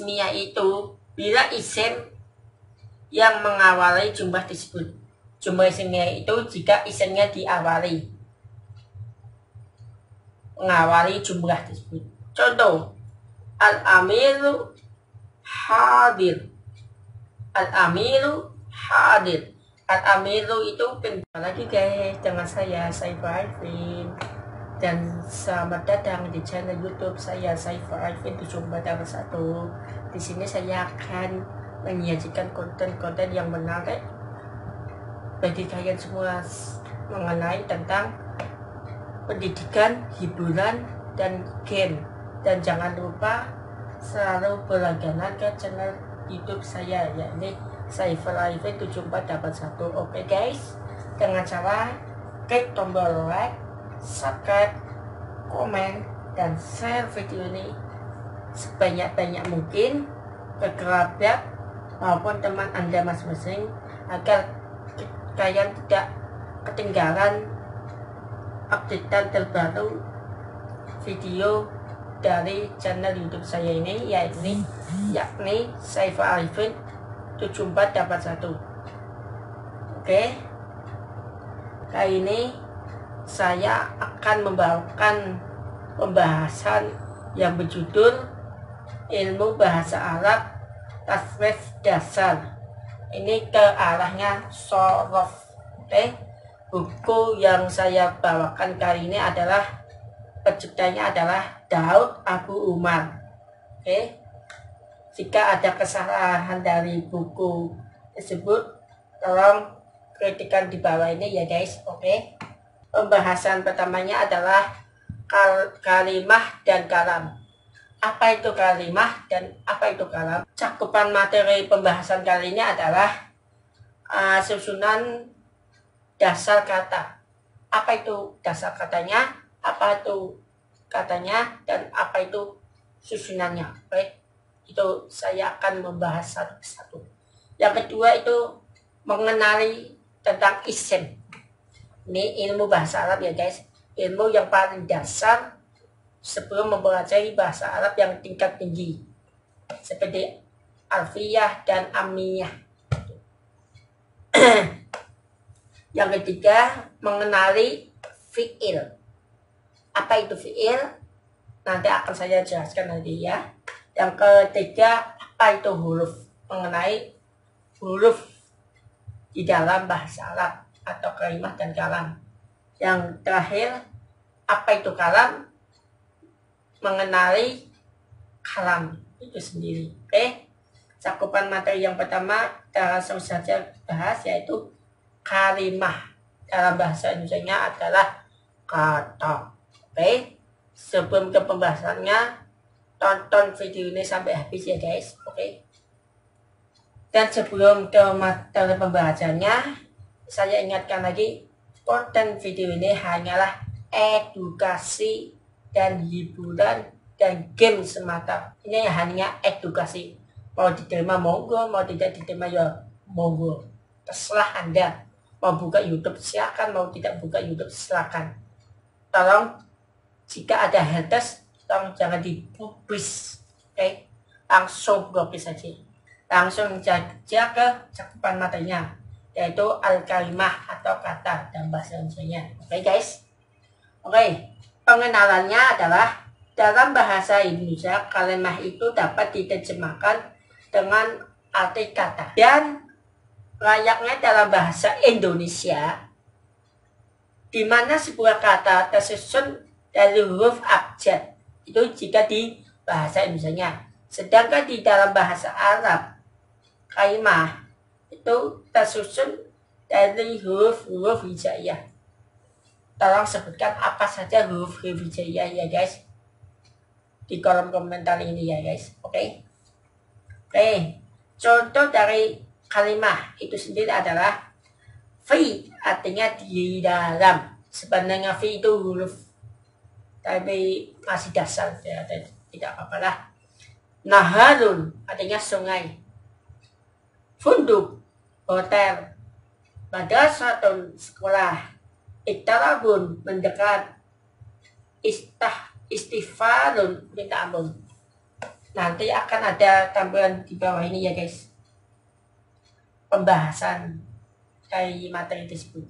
ismiyah itu bila isim yang mengawali jumlah tersebut. Jumlah ismiyah itu jika isimnya mengawali jumlah tersebut. Contoh, al-amiru hadir. Al-amiru hadir. Al-amiru itu lagi guys dengan saya Saiful Arifin, dan selamat datang di channel YouTube saya Saiful Arifin 7481. Di sini saya akan menyajikan konten-konten yang menarik bagi kalian semua mengenai tentang pendidikan, hiburan, dan game. Dan jangan lupa selalu berlangganan ke channel YouTube saya, yakni Saiful Arifin 7481. Oke guys, dengan cara klik tombol like, subscribe, komen, dan share video ini sebanyak-banyak mungkin ke kerabat maupun teman Anda masing-masing agar kalian tidak ketinggalan updatean terbaru video dari channel YouTube saya ini, yakni Saiful Arifin 7481. Oke, kali ini saya akan membawakan pembahasan yang berjudul ilmu bahasa Arab tasrif dasar. Ini ke arahnya sorof. Oke, buku yang saya bawakan kali ini adalah penciptanya adalah Daud Abu Umar. Oke, jika ada kesalahan dari buku tersebut, tolong kritikan di bawah ini ya guys. Oke, pembahasan pertamanya adalah kalimah dan kalam. Apa itu kalimah dan apa itu kalam? Cakupan materi pembahasan kali ini adalah susunan dasar kata. Apa itu dasar katanya? Apa itu katanya? Dan apa itu susunannya? Baik, itu saya akan membahas satu persatu. Yang kedua itu mengenali tentang isim. Ini ilmu bahasa Arab ya guys, ilmu yang paling dasar sebelum mempelajari bahasa Arab yang tingkat tinggi seperti alfiyah dan amiyah. Yang ketiga mengenali fi'il. Apa itu fi'il? Nanti akan saya jelaskan nanti ya. Yang ketiga, apa itu huruf? Mengenai huruf di dalam bahasa Arab atau kalimat dan kalam. Yang terakhir, apa itu kalam? Mengenali kalam itu sendiri. Oke, cakupan materi yang pertama kita langsung saja bahas, yaitu kalimah. Dalam bahasa Indonesia adalah kata. Oke, sebelum ke pembahasannya, tonton video ini sampai habis ya guys. Oke, dan sebelum ke materi pembahasannya, saya ingatkan lagi, konten video ini hanyalah edukasi dan hiburan dan game semata. Ini hanya edukasi. Mau diterima monggo, mau tidak diterima ya monggo, terserah Anda. Mau buka YouTube silakan, mau tidak buka YouTube silakan. Tolong jika ada haters, tolong jangan dipublis. Oke, langsung blokir saja. Langsung saja ke cakupan materinya, yaitu al-kalimah atau kata dalam bahasa Indonesia. Oke guys. Oke, pengenalannya adalah dalam bahasa Indonesia kalimah itu dapat diterjemahkan dengan arti kata, dan layaknya dalam bahasa Indonesia di mana sebuah kata tersusun dari huruf abjad itu jika di bahasa Indonesia. Sedangkan di dalam bahasa Arab kalimah itu tersusun dari huruf-huruf hijaiyah. Tolong sebutkan apa saja huruf-huruf hijaiyah ya guys di kolom komentar ini ya guys. Oke. Contoh dari kalimah itu sendiri adalah fi, artinya di dalam. Sebenarnya fi itu huruf tapi masih dasar ya, tidak apa-apa lah. Naharun artinya sungai. Funduk hotel. Madrasatun sekolah. Iktarabun mendekat. Istighfarun minta ampun. Nanti akan ada tampilan di bawah ini ya guys, pembahasan dari materi tersebut.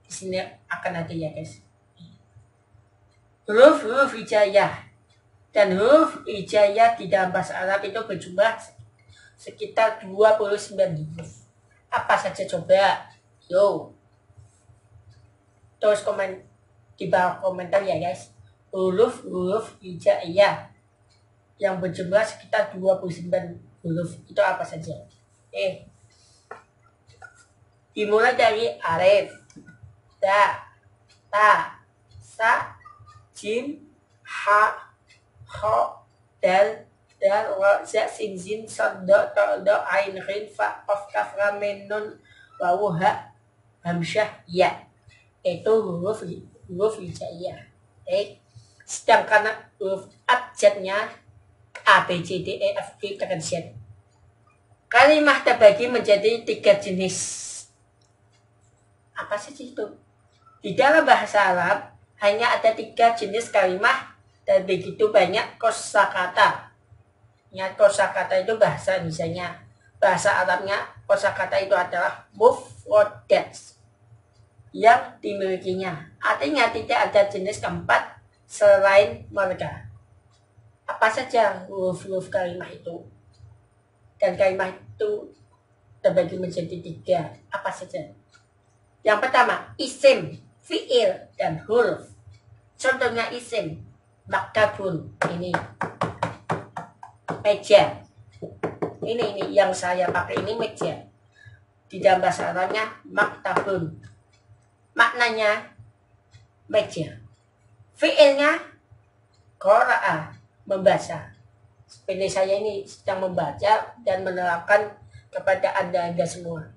Di sini akan ada ya guys. Huruf-huruf hijaiyah. Dan huruf hijaiyah di dalam bahasa Arab itu berjumlah sekitar 29 huruf. Apa saja coba? Yo. Terus komen di bawah komentar ya guys. Huruf-huruf hijaiyah yang berjumlah sekitar 29 huruf itu apa saja? Dimulai dari alif, da, ta, sa, jim, ha, kho, dal, ra, za, sin, zin, sad, da, ta, da, ain, ghin, fa, qaf, kaf, lam, mim, nun, wawu, ha, hamsyah, ya. Itu huruf hijaiyah. Sedangkan huruf abjadnya A, B, C, D, E, F, G, dan Z. Kalimah terbagi menjadi 3 jenis. Apa sih itu? Di dalam bahasa Arab hanya ada 3 jenis kalimah dan begitu banyak kosakata. Ya, kosakata itu bahasa Indonesianya. Bahasa Arabnya kosakata itu adalah mufradat yang dimilikinya. Artinya tidak ada jenis keempat selain mereka. Apa saja huruf-huruf kalimah itu? Dan kalimah itu terbagi menjadi 3. Apa saja? Yang pertama, isim, fi'il, dan huruf. Contohnya isim, maktabun, ini meja. Ini yang saya pakai ini meja. Di dalam bahasa Arabnya maktabun. Maknanya meja. Fi'ilnya qara'a, membaca. Seperti saya ini sedang membaca dan menerapkan kepada anda semua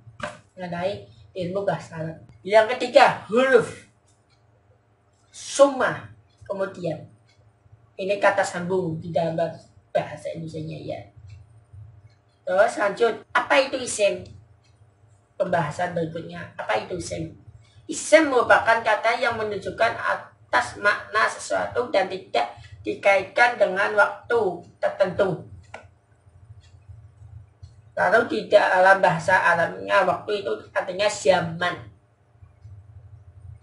mengenai ilmu bahasa Arab. Yang ketiga, huruf. Summa. Kemudian ini kata sambung di dalam bahasa Indonesianya ya. Terus lanjut, apa itu isim? Pembahasan berikutnya, apa itu isim? Isim merupakan kata yang menunjukkan atas makna sesuatu dan tidak dikaitkan dengan waktu tertentu. Lalu di dalam bahasa Arabnya waktu itu artinya zaman.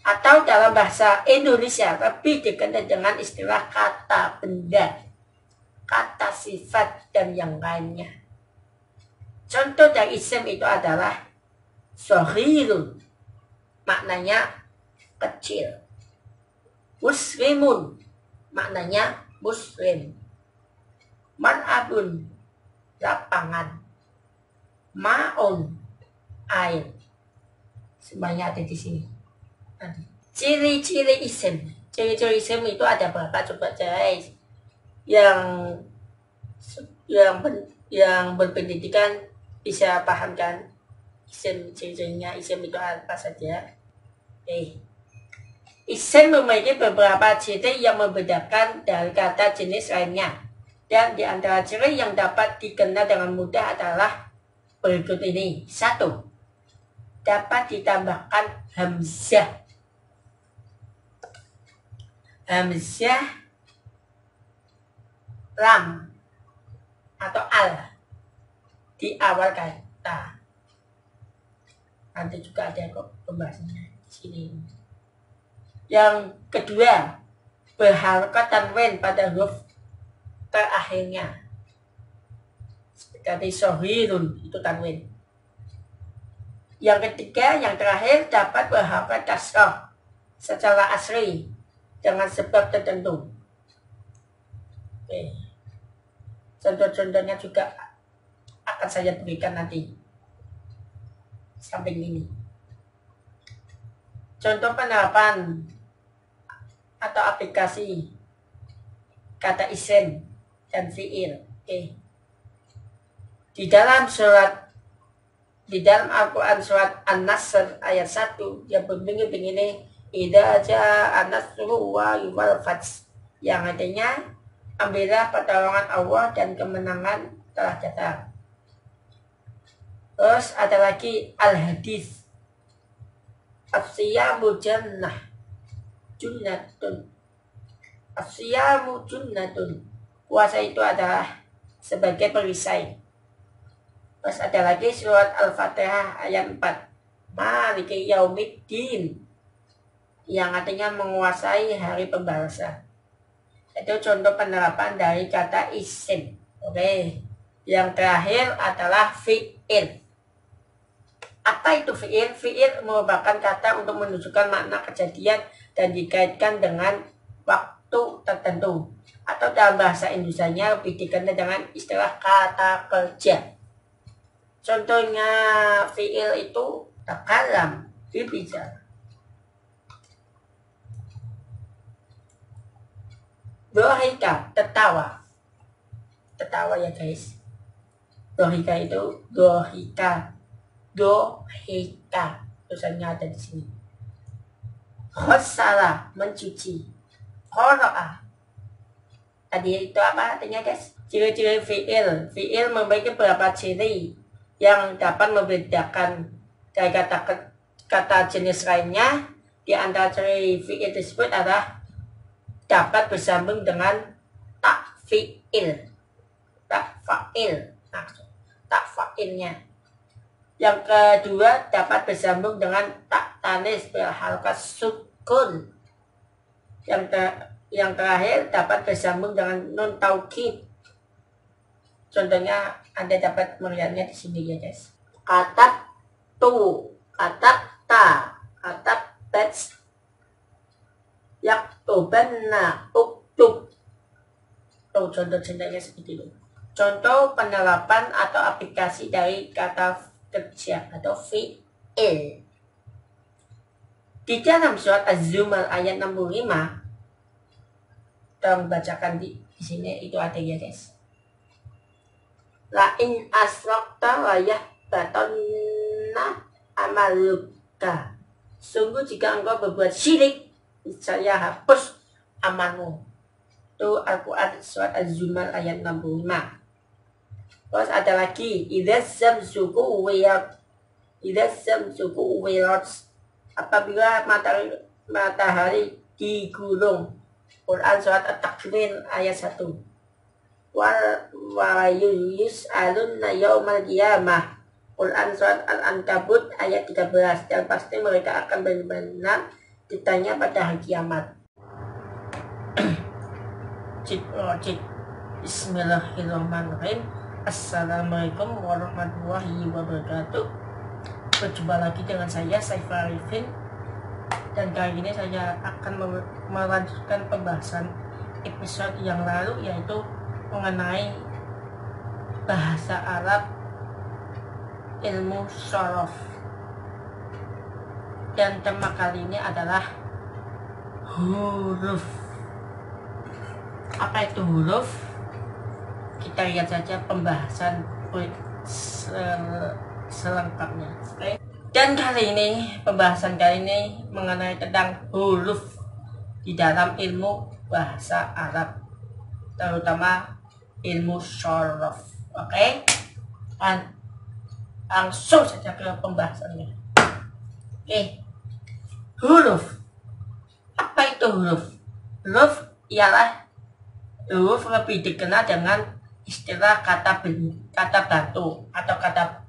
Atau dalam bahasa Indonesia lebih dikenal dengan istilah kata benda, kata sifat, dan yang lainnya. Contoh dari isim itu adalah shaghirun, maknanya kecil. Muslimun, maknanya muslim. Mar'abun, lapangan. Ma'un, air. Semuanya ada di sini. Ciri-ciri isim. Ciri-ciri isim itu ada berapa coba guys? Yang berpendidikan bisa paham kan? Isim, ciri-cirinya isim itu apa saja? Isim memiliki beberapa ciri yang membedakan dari kata jenis lainnya. Dan di antara ciri yang dapat dikenal dengan mudah adalah berikut ini. 1. Dapat ditambahkan hamzah. Hamzah lam atau al di awal kata. Nanti juga ada kok pembahasannya di sini. Yang kedua, berharokat tanwin pada huruf terakhirnya. Seperti shohirun, itu tanwin. Yang ketiga, yang terakhir dapat berharokat kasrah secara asli dengan sebab tertentu. Contoh-contohnya juga akan saya berikan nanti samping ini. Contoh penerapan atau aplikasi kata isim dan fi'il. Di dalam Al-Quran surat An-Nasr ayat 1 yang berbunyi begini, idza jaa an-nasru wal fath, yang artinya ambillah pertolongan Allah dan kemenangan telah datang. Terus ada lagi al-hadis, as-siyamu junnatun, as-siyamu junnatun, Kuasa itu adalah sebagai perisai. Terus ada lagi surat Al-Fatihah ayat 4. Maliki Yaumiddin, yang artinya menguasai hari pembalasan. Itu contoh penerapan dari kata isim. Oke. Yang terakhir adalah fi'il. Apa itu fi'il? Fi'il merupakan kata untuk menunjukkan makna kejadian dan dikaitkan dengan waktu tertentu. Atau dalam bahasa Indonesianya lebih dikenal dengan istilah kata kerja. Contohnya fi'il itu takalam, berbicara. Dohika, tertawa. Tertawa ya guys. Dohika itu dohika. Dohika. Tulisannya ada di sini. Khosala, mencuci. Khoro'ah. Tadi itu apa artinya guys? Ciri-ciri fi'il. Fi'il memiliki beberapa ciri yang dapat membedakan dari kata jenis lainnya. Di antara ciri fi'il tersebut adalah dapat bersambung dengan tak fi'il, tak fa'il, nah, tak fa'ilnya. Yang kedua dapat bersambung dengan tak tanis berharakat sukun. Yang terakhir dapat bersambung dengan nun taukid. Contohnya Anda dapat melihatnya di sini ya guys. Katab tu, katab ta, katab tats, yaktubanna, uktub. Contoh-contohnya seperti itu. Contoh penerapan atau aplikasi dari kata kerja atau fi'il. Di dalam surat Az-Zumar ayat 65, tolong bacakan di sini itu ada ya guys. La in asrakta la yahbatanna amaluka. Sungguh jika engkau berbuat syirik, saya hapus amalmu. Itu Al-Quran surat Az-Zumar ayat 65. Terus ada lagi, idza samsuku wirat, apabila matahari digulung. Quran surat At-Takwir ayat 1. Wa yus'alunna yaumal qiyamah. Quran surat Al-Ankabut ayat 13. Dan pasti mereka akan benar-benar ditanya pada hari kiamat. Bismillahirrahmanirrahim. Assalamualaikum warahmatullahi wabarakatuh. Berjumpa lagi dengan saya Saiful Arifin. Dan kali ini saya akan melanjutkan pembahasan episode yang lalu, yaitu mengenai bahasa Arab, ilmu shorof. Dan tema kali ini adalah huruf. Apa itu huruf? Kita lihat saja pembahasan selengkapnya. Okay? Dan pembahasan kali ini mengenai tentang huruf di dalam ilmu bahasa Arab, terutama ilmu shorof. Oke? Dan langsung saja ke pembahasannya. Oke. Huruf. Apa itu huruf? Huruf ialah huruf lebih dikenal dengan istilah kata bantu atau kata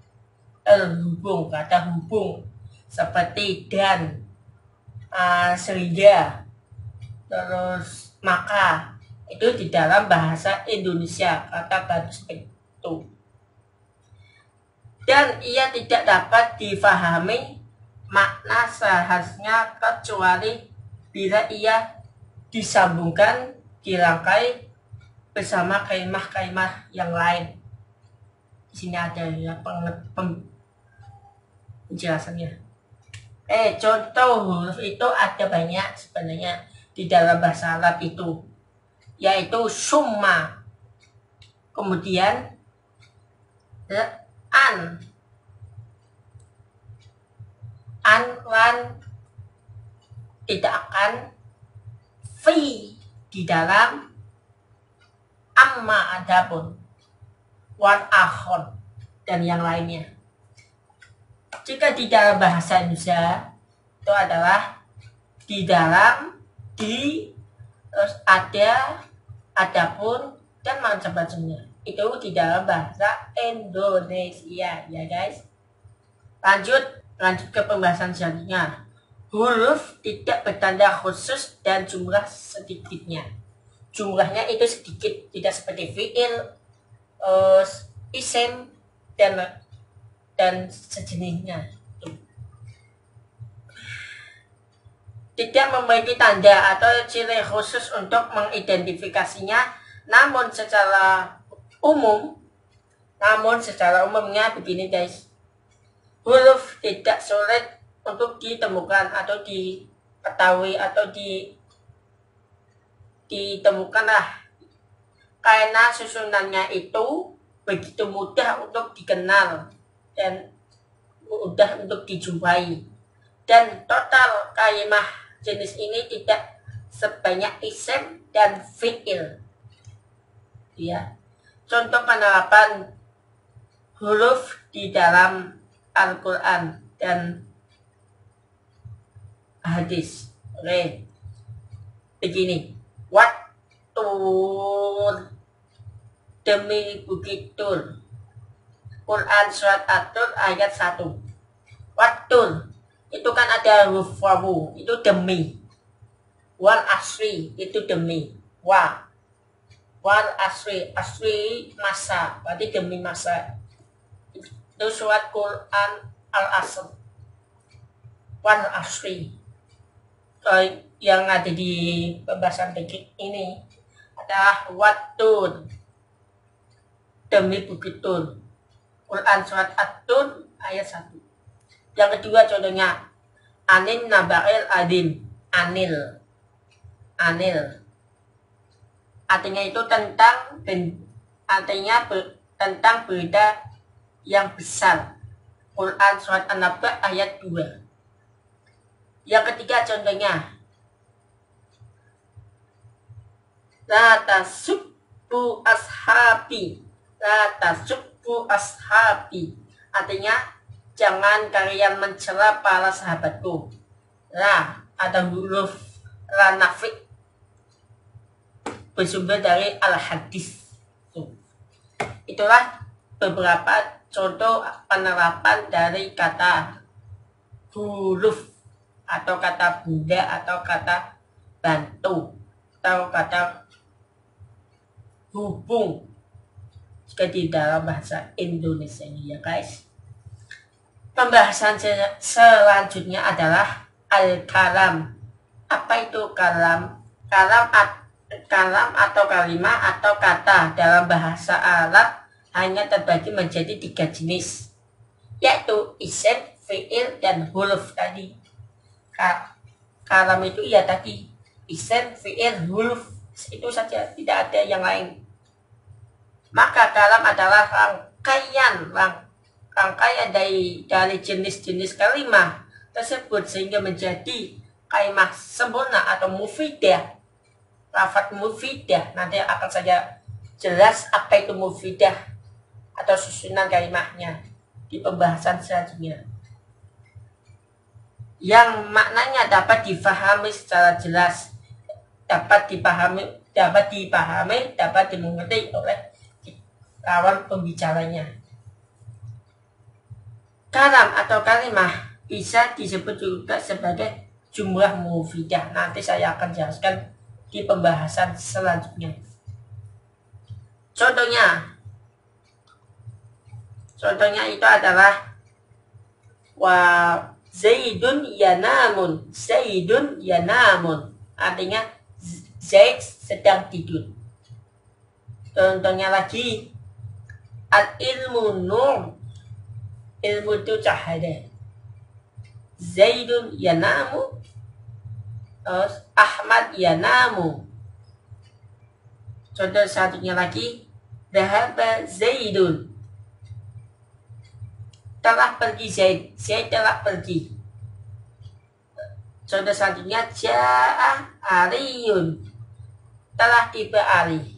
hubung seperti dan, sehingga, terus maka. Itu di dalam bahasa Indonesia kata bantu seperti itu. Dan ia tidak dapat difahami makna seharusnya kecuali bila ia disambungkan, dirangkai bersama kalimah-kalimah yang lain. Di sini ada ya penjelasannya. Contoh huruf itu ada banyak sebenarnya di dalam bahasa Arab itu, yaitu summa, kemudian an, lan, tidak akan, fi di dalam, amma adapun, wan akhon, dan yang lainnya. Jika di dalam bahasa Indonesia itu adalah di dalam, di, terus ada, adapun, dan macam-macamnya. Itu di dalam bahasa Indonesia ya guys. Lanjut ke pembahasan selanjutnya. Huruf tidak bertanda khusus dan jumlah sedikitnya. Jumlahnya itu sedikit, tidak seperti fiil, isim dan sejenisnya. Tidak memiliki tanda atau ciri khusus untuk mengidentifikasinya, namun secara umumnya begini guys. Huruf tidak sulit untuk ditemukan atau diketahui atau ditemukanlah, karena susunannya itu begitu mudah untuk dikenal dan mudah untuk dijumpai, dan total kalimat jenis ini tidak sebanyak isim dan fi'il ya. Contoh penerapan huruf di dalam Al-Quran dan hadis. Oke, begini. Wattur, demi begitu. Quran surat At-Tur ayat 1. Wattur, itu kan ada huruf wawu, itu demi. Wal asri, itu demi. Wal asri masa, berarti demi masa. Itu surat Quran Al-Asr. Wal asri. Yang ada di pembahasan berikut ini adalah wattur, demi begitu. Quran surat At-Tur ayat 1. Yang kedua contohnya anil naba'il adim. Anil artinya itu tentang berita yang besar. Quran surat An-Naba ayat 2. Yang ketiga contohnya la tasubbu ashabi, artinya jangan kalian mencela para sahabatku. La ada huruf la nafi bersumber dari al-hadis. Itulah beberapa contoh penerapan dari kata huruf atau kata bunda atau kata bantu atau kata hubung jika di dalam bahasa Indonesia ini ya guys. Pembahasan selanjutnya adalah al-kalam. Apa itu kalam? Kalam atau kalimat atau kata dalam bahasa Arab hanya terbagi menjadi 3 jenis, yaitu isim, fi'il, dan huruf tadi. Kalam itu ya tadi isim, fi'il, huruf, itu saja, tidak ada yang lain. Maka kalam adalah rangkaian dari jenis-jenis kalimat tersebut sehingga menjadi kalimat sempurna atau mufidah. Lafaz mufidah, nanti akan saya jelas apa itu mufidah atau susunan kalimatnya di pembahasan selanjutnya, yang maknanya dapat difahami secara jelas, dapat dimengerti oleh lawan pembicaranya. Kalam atau kalimah bisa disebut juga sebagai jumlah mufidah. Nanti saya akan jelaskan di pembahasan selanjutnya. Contohnya itu adalah Zaidun yanamun, artinya Zaid sedang tidur. Contohnya lagi al-ilmu nur, ilmu itu cahaya. Zaidun yanamu, Ahmad yanamu. Contoh selanjutnya lagi dhahaba Zaidun, telah pergi Zaid telah pergi. Contoh selanjutnya ja'a Aliyun, telah tiba Ali.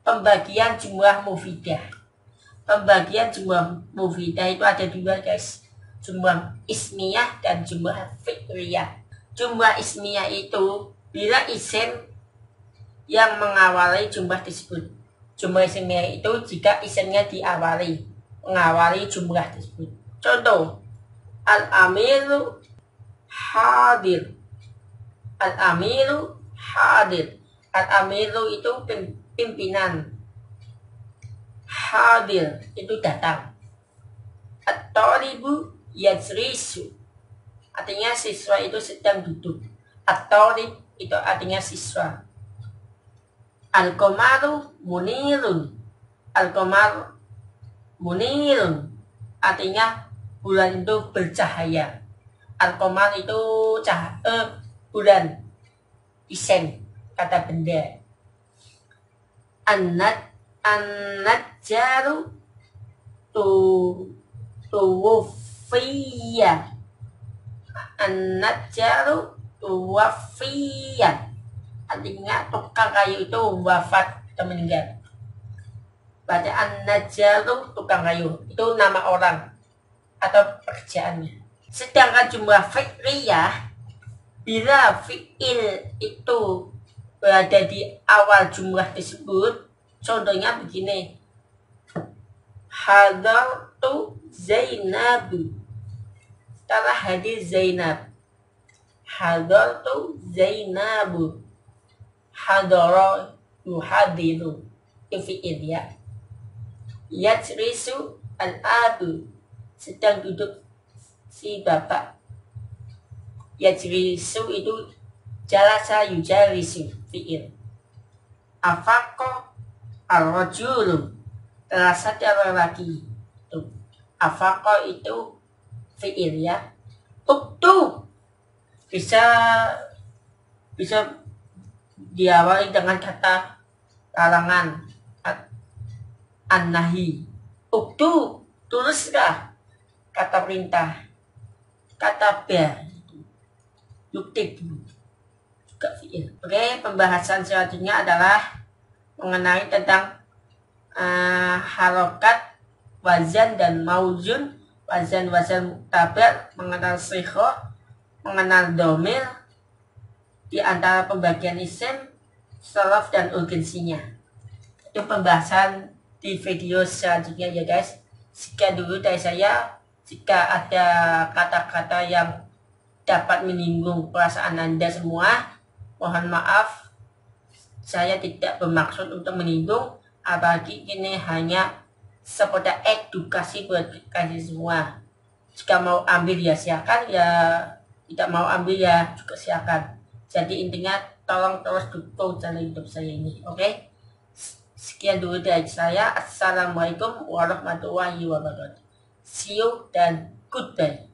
Pembagian jumlah mufidah. Pembagian jumlah mufidah itu ada 2 guys, jumlah ismiyah dan jumlah fi'liyah. Jumlah ismiyah itu bila isim yang mengawali jumlah tersebut. Jumlah isimnya itu jika isimnya diawali, mengawali jumlah tersebut. Contoh, al-amiru hadir. Al-amiru hadir. Al-amiru itu pimpinan. Hadir itu datang. At-talibu yajlisu. Artinya siswa itu sedang duduk. At-talib itu artinya siswa. Al-qamaru munirun. Al-qamar munirun artinya bulan itu bercahaya. Al-qamar itu bulan, isen, kata benda. An-najjaru tuwaffiya. An-najjaru tuwaffiya artinya tukang kayu itu wafat atau meninggal. Berarti an-najjaru tukang kayu itu nama orang atau pekerjaannya. Sedangkan jumlah fi'liyah, bila fi'il itu berada di awal jumlah tersebut, contohnya begini. Hadartu Zainabu. Telah hadir Zainab. Hadartu Zainabu. Hadara yuhadiru fi'il ya. Yajlisu al-abu, sedang duduk si bapak. Yajlisu itu jalasa yujalisu fi'il. Afaqa ar-rajulu, telah sadar lelaki. Afaqa itu fi'il ya. Uktu bisa diawali dengan kata larangan, an-nahi. Uktu, tulislah, kata perintah. Kata ba, yuktib, juga fi'il. Oke, pembahasan selanjutnya adalah mengenai tentang harokat, wazan dan mauzun. Wazan muktabar, mengenal shighoh, mengenal domir, di antara pembagian isim, sharaf dan urgensinya. Itu pembahasan di video selanjutnya ya guys. Sekian dulu dari saya. Jika ada kata-kata yang dapat menyinggung perasaan Anda semua, mohon maaf. Saya tidak bermaksud untuk menyinggung, apalagi ini hanya sekedar edukasi buat kalian semua. Jika mau ambil ya silakan, ya tidak mau ambil ya juga silakan. Jadi intinya tolong terus dukung channel YouTube saya ini, oke? Sekian dulu dari saya. Assalamualaikum warahmatullahi wabarakatuh. See you dan goodbye.